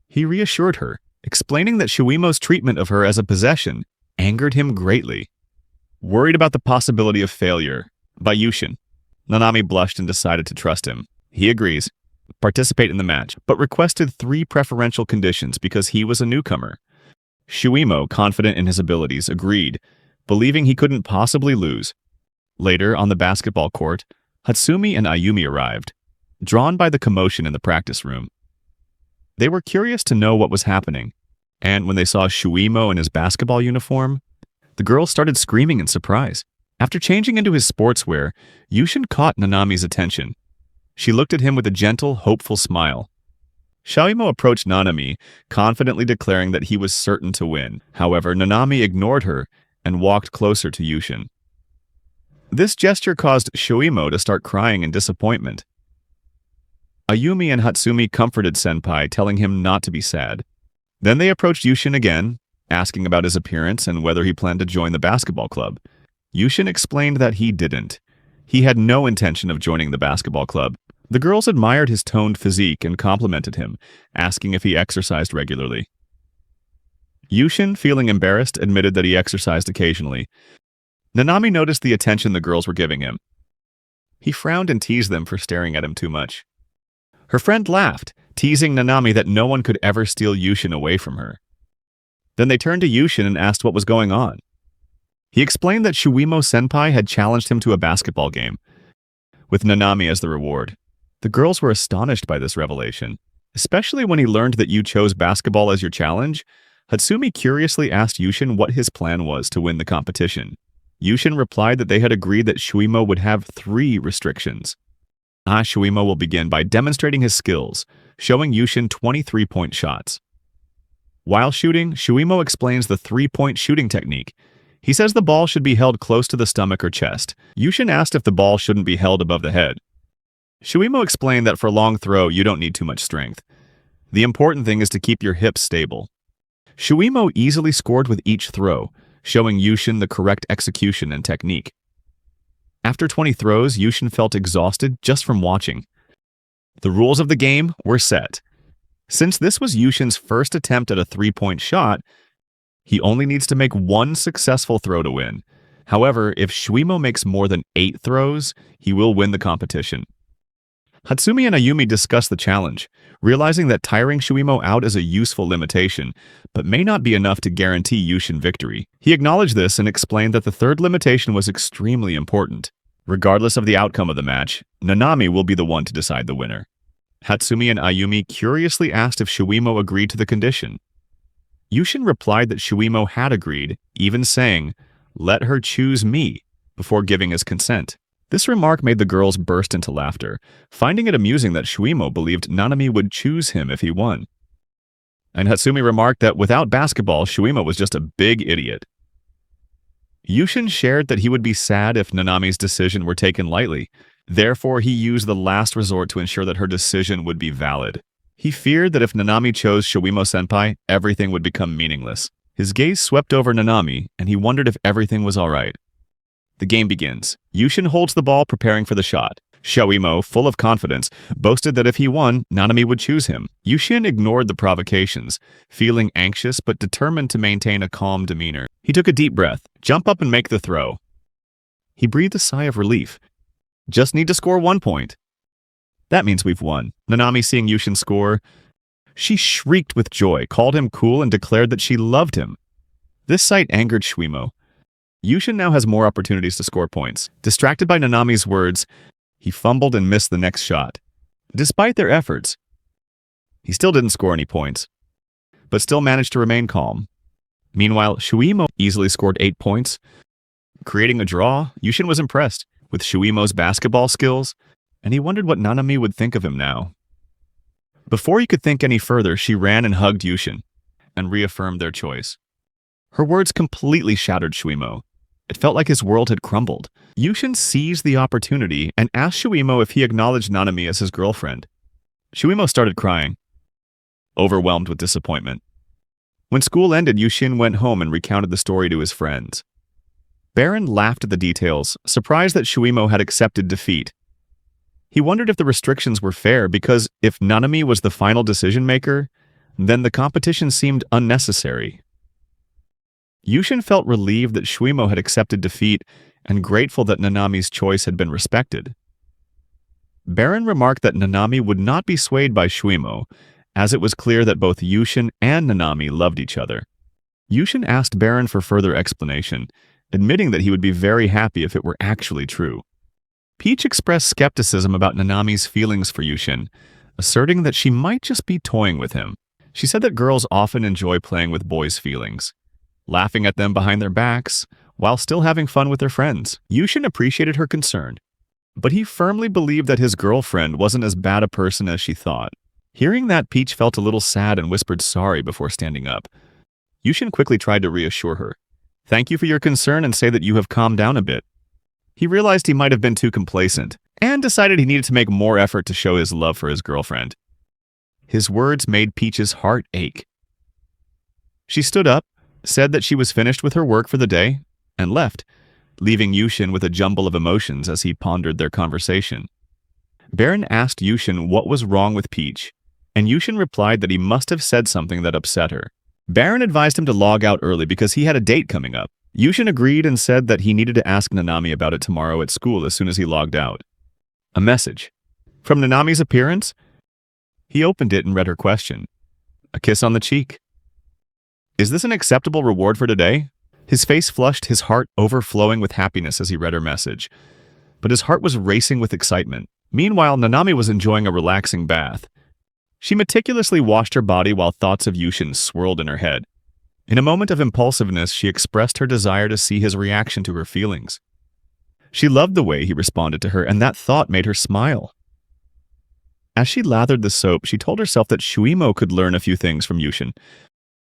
He reassured her, explaining that Shuimo's treatment of her as a possession angered him greatly. Worried about the possibility of failure by Yushin, Nanami blushed and decided to trust him. He agrees, participate in the match, but requested 3 preferential conditions because he was a newcomer. Shuimo, confident in his abilities, agreed, believing he couldn't possibly lose. Later, on the basketball court, Hatsumi and Ayumi arrived, drawn by the commotion in the practice room. They were curious to know what was happening, and when they saw Shuimo in his basketball uniform, the girls started screaming in surprise. After changing into his sportswear, Yushin caught Nanami's attention. She looked at him with a gentle, hopeful smile. Shuimo approached Nanami, confidently declaring that he was certain to win. However, Nanami ignored her and walked closer to Yushin. This gesture caused Shuimo to start crying in disappointment. Ayumi and Hatsumi comforted Senpai, telling him not to be sad. Then they approached Yushin again, asking about his appearance and whether he planned to join the basketball club. Yushin explained that he didn't. He had no intention of joining the basketball club. The girls admired his toned physique and complimented him, asking if he exercised regularly. Yushin, feeling embarrassed, admitted that he exercised occasionally. Nanami noticed the attention the girls were giving him. He frowned and teased them for staring at him too much. Her friend laughed, teasing Nanami that no one could ever steal Yushin away from her. Then they turned to Yushin and asked what was going on. He explained that Shuimo-senpai had challenged him to a basketball game, with Nanami as the reward. The girls were astonished by this revelation, especially when he learned that you chose basketball as your challenge. Hatsumi curiously asked Yushin what his plan was to win the competition. Yushin replied that they had agreed that Shuimo would have 3 restrictions. Shuimo will begin by demonstrating his skills, showing Yushin 23-point shots. While shooting, Shuimo explains the 3-point shooting technique. He says the ball should be held close to the stomach or chest. Yushin asked if the ball shouldn't be held above the head. Shuimo explained that for a long throw, you don't need too much strength. The important thing is to keep your hips stable. Shuimo easily scored with each throw, showing Yushin the correct execution and technique. After 20 throws, Yushin felt exhausted just from watching. The rules of the game were set. Since this was Yushin's first attempt at a 3-point shot, he only needs to make 1 successful throw to win. However, if Shuimo makes more than 8 throws, he will win the competition. Hatsumi and Ayumi discussed the challenge, realizing that tiring Shuimo out is a useful limitation, but may not be enough to guarantee Yushin victory. He acknowledged this and explained that the 3rd limitation was extremely important. Regardless of the outcome of the match, Nanami will be the one to decide the winner. Hatsumi and Ayumi curiously asked if Shuimo agreed to the condition. Yushin replied that Shuimo had agreed, even saying, "Let her choose me," before giving his consent. This remark made the girls burst into laughter, finding it amusing that Shuimo believed Nanami would choose him if he won. And Hatsumi remarked that without basketball, Shuimo was just a big idiot. Yushin shared that he would be sad if Nanami's decision were taken lightly. Therefore, he used the last resort to ensure that her decision would be valid. He feared that if Nanami chose Shiwimo-senpai, everything would become meaningless. His gaze swept over Nanami, and he wondered if everything was alright. The game begins. Yushin holds the ball, preparing for the shot. Shiwimo, full of confidence, boasted that if he won, Nanami would choose him. Yushin ignored the provocations, feeling anxious but determined to maintain a calm demeanor. He took a deep breath. Jump up and make the throw. He breathed a sigh of relief. Just need to score 1 point. That means we've won. Nanami, seeing Yushin score, she shrieked with joy, called him cool, and declared that she loved him. This sight angered Shiwimo. Yushin now has more opportunities to score points. Distracted by Nanami's words, he fumbled and missed the next shot. Despite their efforts, he still didn't score any points, but still managed to remain calm. Meanwhile, Shiwimo easily scored 8 points. Creating a draw, Yushin was impressed with Shiwimo's basketball skills, and he wondered what Nanami would think of him now. Before he could think any further, she ran and hugged Yushin, and reaffirmed their choice. Her words completely shattered Shiwimo. It felt like his world had crumbled. Yushin seized the opportunity and asked Shiwimo if he acknowledged Nanami as his girlfriend. Shiwimo started crying, overwhelmed with disappointment. When school ended, Yushin went home and recounted the story to his friends. Baron laughed at the details, surprised that Shiwimo had accepted defeat. He wondered if the restrictions were fair because if Nanami was the final decision-maker, then the competition seemed unnecessary. Yushin felt relieved that Shiwimo had accepted defeat and grateful that Nanami's choice had been respected. Baron remarked that Nanami would not be swayed by Shiwimo, as it was clear that both Yushin and Nanami loved each other. Yushin asked Baron for further explanation, admitting that he would be very happy if it were actually true. Peach expressed skepticism about Nanami's feelings for Yushin, asserting that she might just be toying with him. She said that girls often enjoy playing with boys' feelings, laughing at them behind their backs, while still having fun with their friends. Yushin appreciated her concern, but he firmly believed that his girlfriend wasn't as bad a person as she thought. Hearing that, Peach felt a little sad and whispered sorry before standing up. Yushin quickly tried to reassure her. Thank you for your concern and say that you have calmed down a bit. He realized he might have been too complacent, and decided he needed to make more effort to show his love for his girlfriend. His words made Peach's heart ache. She stood up, said that she was finished with her work for the day, and left, leaving Yushin with a jumble of emotions as he pondered their conversation. Baron asked Yushin what was wrong with Peach, and Yushin replied that he must have said something that upset her. Baron advised him to log out early because he had a date coming up. Yushin agreed and said that he needed to ask Nanami about it tomorrow at school as soon as he logged out. A message. From Nanami's appearance? He opened it and read her question. A kiss on the cheek. Is this an acceptable reward for today? His face flushed, his heart overflowing with happiness as he read her message. But his heart was racing with excitement. Meanwhile, Nanami was enjoying a relaxing bath. She meticulously washed her body while thoughts of Yushin swirled in her head. In a moment of impulsiveness, she expressed her desire to see his reaction to her feelings. She loved the way he responded to her, and that thought made her smile. As she lathered the soap, she told herself that Shiwimo could learn a few things from Yushin.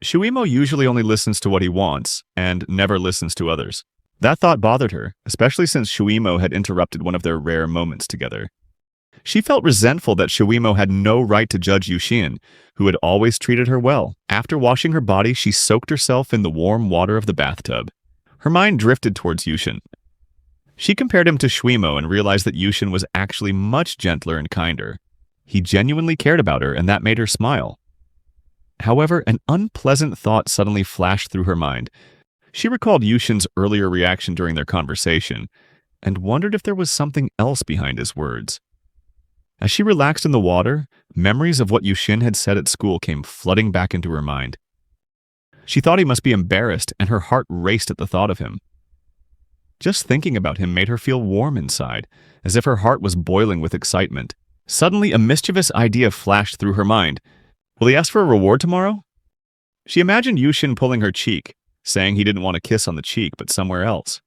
Shiwimo usually only listens to what he wants, and never listens to others. That thought bothered her, especially since Shiwimo had interrupted one of their rare moments together. She felt resentful that Shiwimo had no right to judge Yushin, who had always treated her well. After washing her body, she soaked herself in the warm water of the bathtub. Her mind drifted towards Yushin. She compared him to Shiwimo and realized that Yushin was actually much gentler and kinder. He genuinely cared about her, and that made her smile. However, an unpleasant thought suddenly flashed through her mind. She recalled Yushin's earlier reaction during their conversation, and wondered if there was something else behind his words. As she relaxed in the water, memories of what Yushin had said at school came flooding back into her mind. She thought he must be embarrassed, and her heart raced at the thought of him. Just thinking about him made her feel warm inside, as if her heart was boiling with excitement. Suddenly, a mischievous idea flashed through her mind. Will he ask for a reward tomorrow? She imagined Yushin pulling her cheek, saying he didn't want a kiss on the cheek, but somewhere else.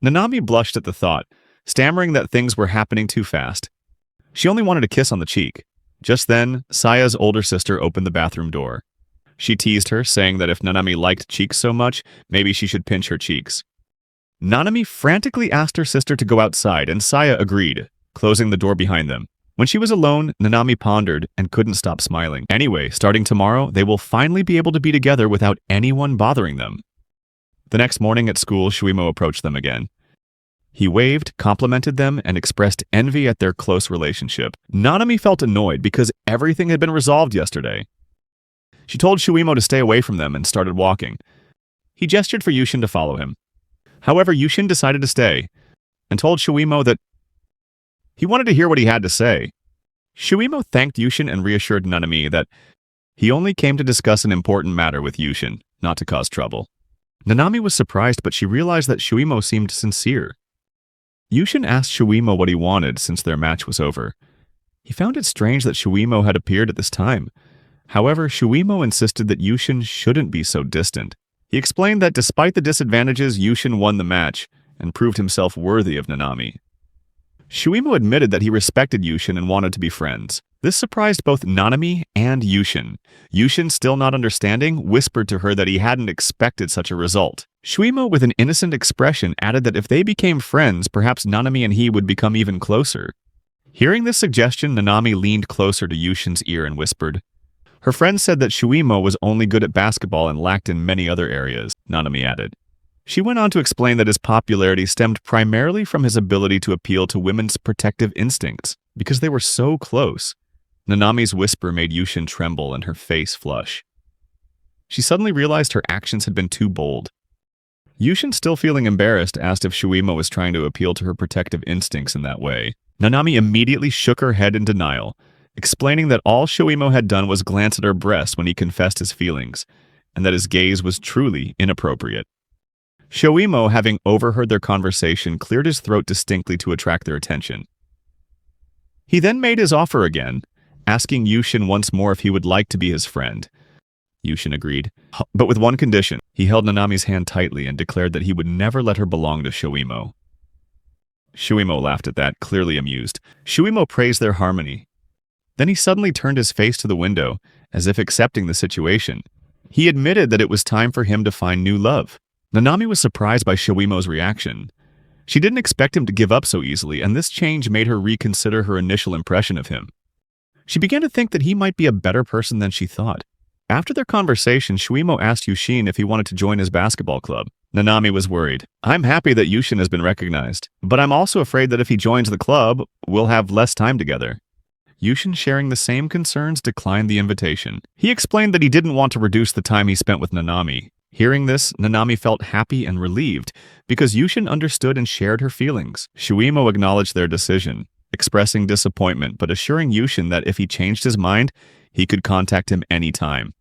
Nanami blushed at the thought, stammering that things were happening too fast. She only wanted a kiss on the cheek. Just then, Saya's older sister opened the bathroom door. She teased her, saying that if Nanami liked cheeks so much, maybe she should pinch her cheeks. Nanami frantically asked her sister to go outside, and Saya agreed, closing the door behind them. When she was alone, Nanami pondered and couldn't stop smiling. Anyway, starting tomorrow, they will finally be able to be together without anyone bothering them. The next morning at school, Shuimo approached them again. He waved, complimented them, and expressed envy at their close relationship. Nanami felt annoyed because everything had been resolved yesterday. She told Shuimo to stay away from them and started walking. He gestured for Yushin to follow him. However, Yushin decided to stay and told Shuimo that he wanted to hear what he had to say. Shuimo thanked Yushin and reassured Nanami that he only came to discuss an important matter with Yushin, not to cause trouble. Nanami was surprised, but she realized that Shuimo seemed sincere. Yushin asked Shuimo what he wanted since their match was over. He found it strange that Shuimo had appeared at this time. However, Shuimo insisted that Yushin shouldn't be so distant. He explained that despite the disadvantages, Yushin won the match and proved himself worthy of Nanami. Shuimo admitted that he respected Yushin and wanted to be friends. This surprised both Nanami and Yushin. Yushin, still not understanding, whispered to her that he hadn't expected such a result. Shuimo, with an innocent expression, added that if they became friends, perhaps Nanami and he would become even closer. Hearing this suggestion, Nanami leaned closer to Yushin's ear and whispered. Her friend said that Shuimo was only good at basketball and lacked in many other areas, Nanami added. She went on to explain that his popularity stemmed primarily from his ability to appeal to women's protective instincts, because they were so close. Nanami's whisper made Yushin tremble and her face flush. She suddenly realized her actions had been too bold. Yushin, still feeling embarrassed, asked if Shuimo was trying to appeal to her protective instincts in that way. Nanami immediately shook her head in denial, explaining that all Shuimo had done was glance at her breast when he confessed his feelings, and that his gaze was truly inappropriate. Shuimo, having overheard their conversation, cleared his throat distinctly to attract their attention. He then made his offer again, asking Yushin once more if he would like to be his friend. Yushin agreed, but with one condition. He held Nanami's hand tightly and declared that he would never let her belong to Shuimo. Shuimo laughed at that, clearly amused. Shuimo praised their harmony. Then he suddenly turned his face to the window, as if accepting the situation. He admitted that it was time for him to find new love. Nanami was surprised by Shuimo's reaction. She didn't expect him to give up so easily, and this change made her reconsider her initial impression of him. She began to think that he might be a better person than she thought. After their conversation, Shuimo asked Yushin if he wanted to join his basketball club. Nanami was worried. I'm happy that Yushin has been recognized, but I'm also afraid that if he joins the club, we'll have less time together. Yushin, sharing the same concerns, declined the invitation. He explained that he didn't want to reduce the time he spent with Nanami. Hearing this, Nanami felt happy and relieved, because Yushin understood and shared her feelings. Shuimo acknowledged their decision, expressing disappointment but assuring Yushin that if he changed his mind, he could contact him anytime.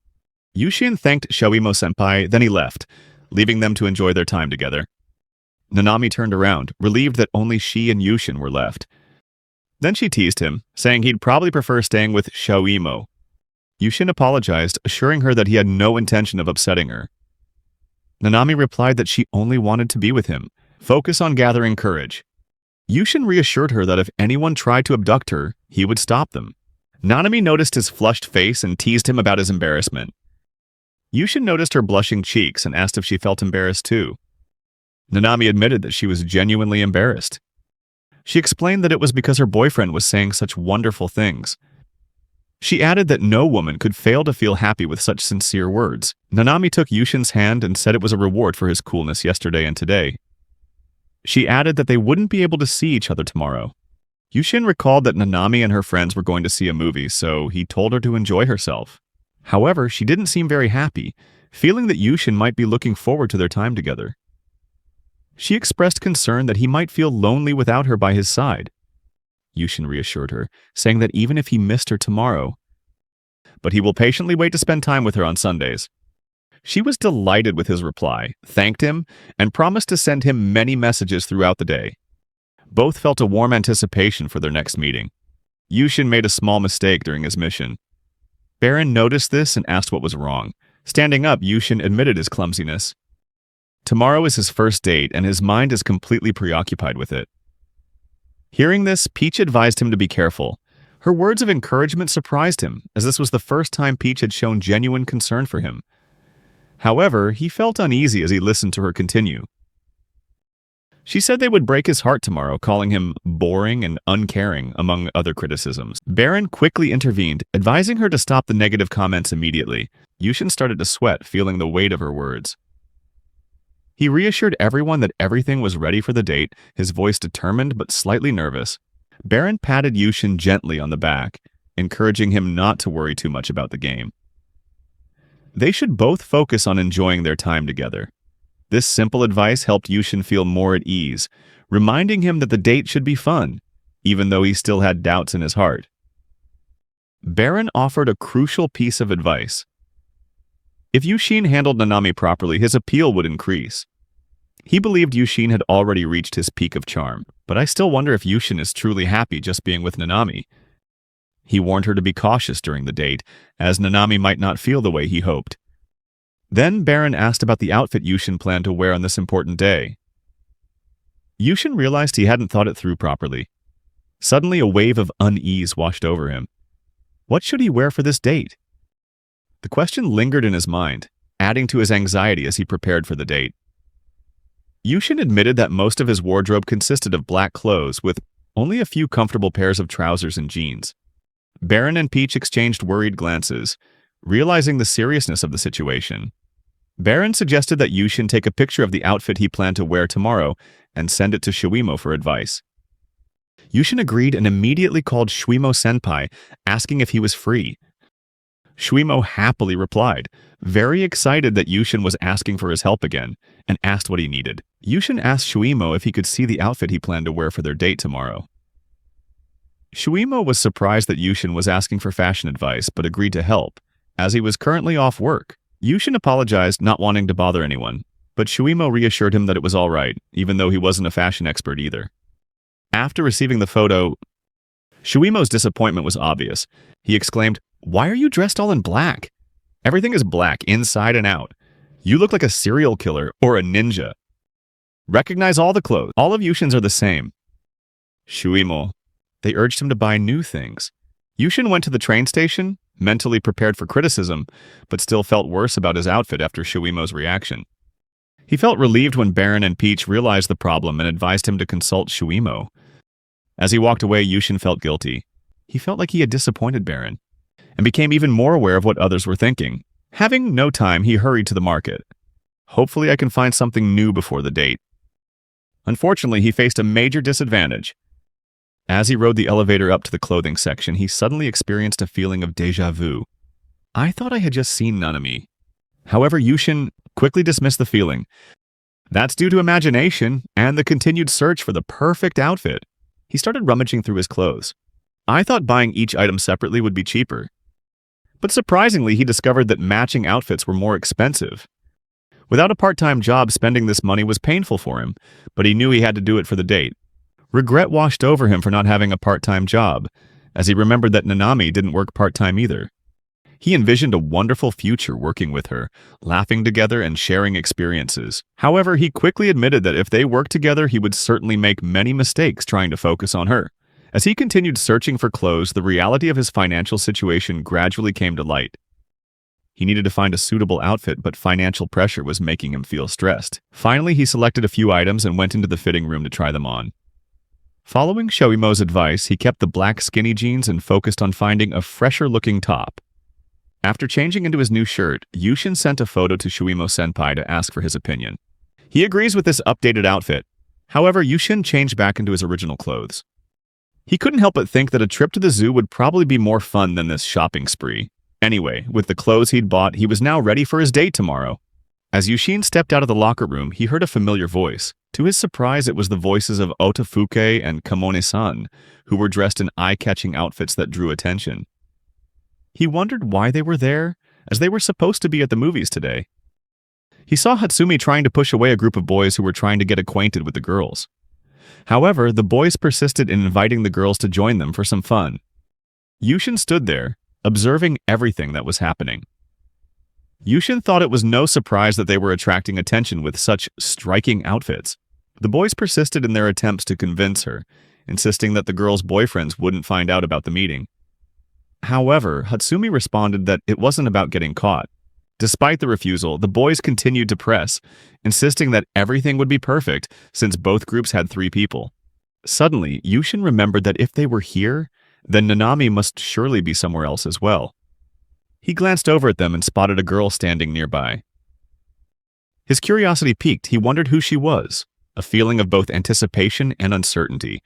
Yushin thanked Shuimo-senpai, then he left, leaving them to enjoy their time together. Nanami turned around, relieved that only she and Yushin were left. Then she teased him, saying he'd probably prefer staying with Shuimo. Yushin apologized, assuring her that he had no intention of upsetting her. Nanami replied that she only wanted to be with him, focus on gathering courage. Yushin reassured her that if anyone tried to abduct her, he would stop them. Nanami noticed his flushed face and teased him about his embarrassment. Yushin noticed her blushing cheeks and asked if she felt embarrassed too. Nanami admitted that she was genuinely embarrassed. She explained that it was because her boyfriend was saying such wonderful things. She added that no woman could fail to feel happy with such sincere words. Nanami took Yushin's hand and said it was a reward for his coolness yesterday and today. She added that they wouldn't be able to see each other tomorrow. Yushin recalled that Nanami and her friends were going to see a movie, so he told her to enjoy herself. However, she didn't seem very happy, feeling that Yushin might be looking forward to their time together. She expressed concern that he might feel lonely without her by his side. Yushin reassured her, saying that even if he missed her tomorrow, but he will patiently wait to spend time with her on Sundays. She was delighted with his reply, thanked him, and promised to send him many messages throughout the day. Both felt a warm anticipation for their next meeting. Yushin made a small mistake during his mission. Baron noticed this and asked what was wrong. Standing up, Yushin admitted his clumsiness. Tomorrow is his first date, and his mind is completely preoccupied with it. Hearing this, Peach advised him to be careful, Her words of encouragement surprised him, as this was the first time Peach had shown genuine concern for him. However, he felt uneasy as he listened to her continue. She said they would break his heart tomorrow, calling him boring and uncaring, among other criticisms. Baron quickly intervened, advising her to stop the negative comments immediately. Yushin started to sweat, feeling the weight of her words. He reassured everyone that everything was ready for the date, his voice determined but slightly nervous. Baron patted Yushin gently on the back, encouraging him not to worry too much about the game. They should both focus on enjoying their time together. This simple advice helped Yushin feel more at ease, reminding him that the date should be fun, even though he still had doubts in his heart. Baron offered a crucial piece of advice. If Yushin handled Nanami properly, his appeal would increase. He believed Yushin had already reached his peak of charm, but I still wonder if Yushin is truly happy just being with Nanami. He warned her to be cautious during the date, as Nanami might not feel the way he hoped. Then Baron asked about the outfit Yushin planned to wear on this important day. Yushin realized he hadn't thought it through properly. Suddenly a wave of unease washed over him. What should he wear for this date? The question lingered in his mind, adding to his anxiety as he prepared for the date. Yushin admitted that most of his wardrobe consisted of black clothes, with only a few comfortable pairs of trousers and jeans. Baron and Peach exchanged worried glances, realizing the seriousness of the situation. Baron suggested that Yushin take a picture of the outfit he planned to wear tomorrow and send it to Shuimo for advice. Yushin agreed and immediately called Shuimo-senpai, asking if he was free. Shuimo happily replied, very excited that Yushin was asking for his help again, and asked what he needed. Yushin asked Shuimo if he could see the outfit he planned to wear for their date tomorrow. Shuimo was surprised that Yushin was asking for fashion advice, but agreed to help, as he was currently off work. Yushin apologized, not wanting to bother anyone, but Shuimo reassured him that it was all right, even though he wasn't a fashion expert either. After receiving the photo, Shuimo's disappointment was obvious. He exclaimed, "Why are you dressed all in black? Everything is black, inside and out. You look like a serial killer or a ninja. Recognize all the clothes. All of Yushin's are the same." Shuimo. They urged him to buy new things. Yushin went to the train station, mentally prepared for criticism, but still felt worse about his outfit after Shuimo's reaction. He felt relieved when Baron and Peach realized the problem and advised him to consult Shuimo. As he walked away, Yushin felt guilty. He felt like he had disappointed Baron, and became even more aware of what others were thinking. Having no time, he hurried to the market. Hopefully I can find something new before the date. Unfortunately, he faced a major disadvantage. As he rode the elevator up to the clothing section, he suddenly experienced a feeling of déjà vu. I thought I had just seen Nanami. However, Yushin quickly dismissed the feeling. That's due to imagination and the continued search for the perfect outfit. He started rummaging through his clothes. I thought buying each item separately would be cheaper. But surprisingly, he discovered that matching outfits were more expensive. Without a part-time job, spending this money was painful for him, but he knew he had to do it for the date. Regret washed over him for not having a part-time job, as he remembered that Nanami didn't work part-time either. He envisioned a wonderful future working with her, laughing together and sharing experiences. However, he quickly admitted that if they worked together, he would certainly make many mistakes trying to focus on her. As he continued searching for clothes, the reality of his financial situation gradually came to light. He needed to find a suitable outfit, but financial pressure was making him feel stressed. Finally, he selected a few items and went into the fitting room to try them on. Following Shuimo's advice, he kept the black skinny jeans and focused on finding a fresher-looking top. After changing into his new shirt, Yushin sent a photo to Shuimo-senpai to ask for his opinion. He agrees with this updated outfit. However, Yushin changed back into his original clothes. He couldn't help but think that a trip to the zoo would probably be more fun than this shopping spree. Anyway, with the clothes he'd bought, he was now ready for his date tomorrow. As Yushin stepped out of the locker room, he heard a familiar voice. To his surprise, it was the voices of Otafuke and Kamone-san, who were dressed in eye-catching outfits that drew attention. He wondered why they were there, as they were supposed to be at the movies today. He saw Hatsumi trying to push away a group of boys who were trying to get acquainted with the girls. However, the boys persisted in inviting the girls to join them for some fun. Yushin stood there, observing everything that was happening. Yushin thought it was no surprise that they were attracting attention with such striking outfits. The boys persisted in their attempts to convince her, insisting that the girls' boyfriends wouldn't find out about the meeting. However, Hatsumi responded that it wasn't about getting caught. Despite the refusal, the boys continued to press, insisting that everything would be perfect since both groups had 3 people. Suddenly, Yushin remembered that if they were here, then Nanami must surely be somewhere else as well. He glanced over at them and spotted a girl standing nearby. His curiosity piqued. He wondered who she was, a feeling of both anticipation and uncertainty.